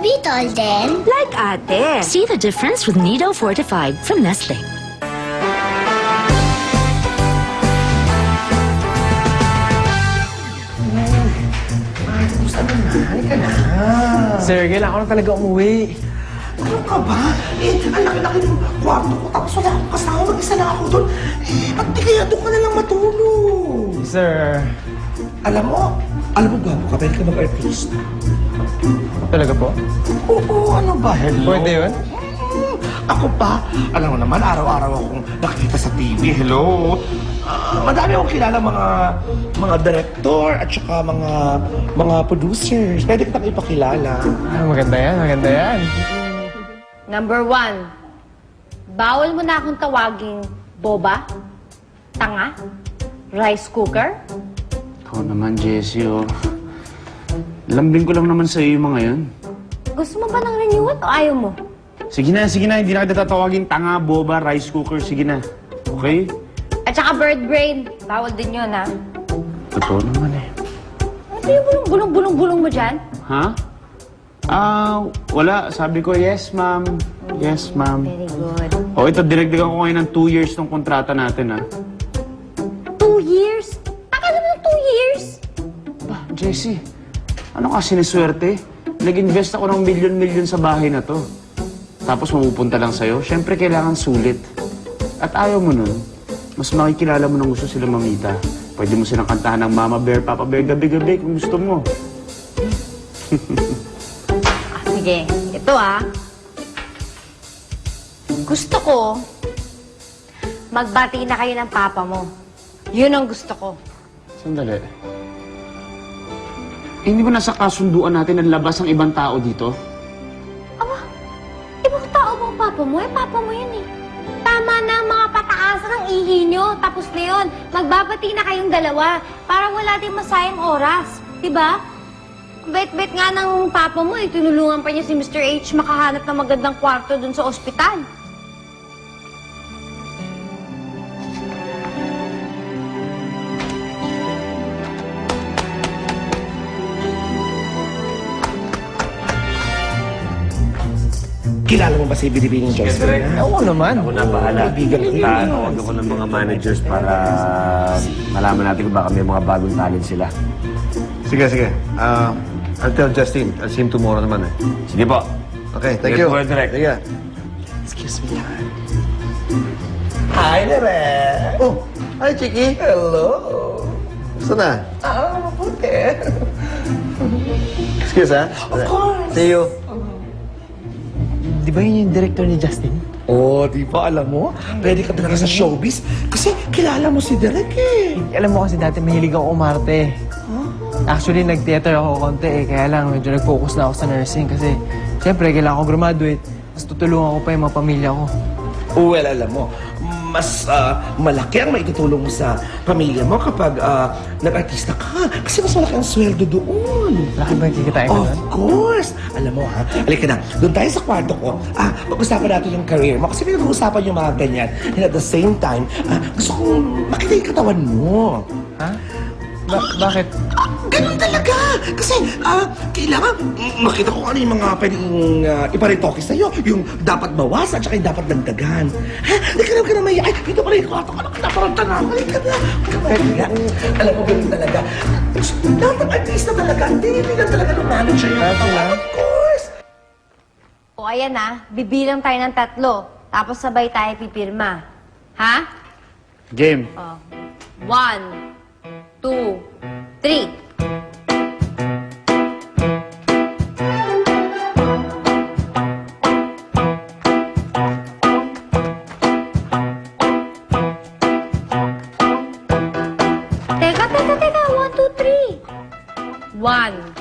sorbitol din. Like ate. See the difference with Nido Fortified from Nestle. Halika na. Sir, kailangan ko na talaga umuwi. Ano ka ba? Ang laki-laki ng kwarto ko. Tapos wala akong kasama. Mag-isa lang ako doon. Ba't di kaya doon ka na lang matulog? Sir, Alam mo, gwapo ka. Pwede ka mag-artist. talaga po? Oo, ano ba? Hello? Pwede yun? Ako pa. Alam mo naman, araw-araw akong nakikita sa TV. Hello? Madami akong kilala mga director at saka mga producers. Pwede kitang ipakilala. Maganda yan, maganda yan. Number 1, bawal mo na akong tawaging boba, tanga, rice cooker. Ikaw naman, Jessie, oh. Lambing ko lang naman sa'yo yung mga yun. Gusto mo ba ng renewal o ayaw mo? Sige na. Hindi na kita tatawagin tanga, boba, rice cooker. Sige na. Okay? At saka bird brain, bawal din yun, ha? Totoo naman eh. Ano yung bulong-bulong mo dyan? Ha? Wala. Sabi ko, yes, ma'am. Yes, ma'am. Very good. O, ito, dinagdagan ko ngayon ng 2 years ng kontrata natin, ha? 2 years? Akala mo 2 years? Ba, Jessie, ano ka siniswerte? Nag-invest ako ng milyon-milyon sa bahay na to. Tapos mapupunta lang sa'yo. Siyempre, kailangan sulit. At ayaw mo nun, mas makikilala mo ng gusto sila mamita. Pwede mo silang kantahan ng Mama Bear, Papa Bear, gabi-gabi kung gusto mo. Sige, ito Gusto ko, magbati na kayo ng papa mo. Yun ang gusto ko. Sandali. Hindi ba nasa kasunduan natin na labas ang ibang tao dito? Aba, ibang tao bang papa mo? Papa mo yun eh. Tama na ang mga pataasan ng ihi nyo. Tapos na yun. Magbabati na kayong dalawa para wala din masayang oras. Diba? Bet-bet nga ng papa mo eh. Tinulungan pa niya si Mr. H makahanap ng magandang kwarto dun sa ospital. Kilala mo ba si Binibining Joyce? Oo naman. Ako na bahala. Kaibigan ko yun. Tawag ako ng mga managers para malaman natin kung baka may mga bagong talent sila. Sige. I'll tell Justin. I'll see him tomorrow naman eh. Sige po. Okay, thank you. Get to work, Direk. Sige. Excuse me lang. Hi, Nere! Oh, hi, Chiki. Hello! Gusto na? Mabuti. Excuse, ha? Of course. See you. Di ba yun yung director ni Justin? Oh, di ba alam mo? Pwede ka talaga sa showbiz kasi kilala mo si Derek eh. Alam mo kasi dati mahilig ako umarte. Actually, nag-theater ako konti eh. Kaya lang, medyo nag-focus na ako sa nursing kasi siyempre, kailangan ko graduate. Mas tutulungan ko pa yung mga pamilya ko. Well, alam mo, mas malaki ang maitutulong mo sa pamilya mo kapag nag-artista ka. Kasi mas malaki ang sweldo doon. Laki ba yung kikitain ko Of nun? course! Alam mo ha, halika na. Doon tayo sa kwarto ko. Pag-usapan natin yung career mo. Kasi pinag-uusapan yung mga ganyan. And at the same time, gusto kong makita yung katawan mo. Ha? Bakit? Ganun talaga! Kasi, kailangan makita ko ano yung mga pwedeng iparitoke sa'yo. Yung dapat bawasan at saka yung dapat dagdagan. Ha? Halika na may... Ay, dito pala yung kwarto. Ano ka na? Parang tanaw. Halika na. Halika. Alam mo, ganun talaga. Lahat ng artista talaga. Hindi lang talaga ng manager yung katawan. Of course! O ayan bibilang tayo ng 3. Tapos sabay tayo pipirma. Ha? Game. 1, 2, 3. Teka. 1, 2, 3. 1,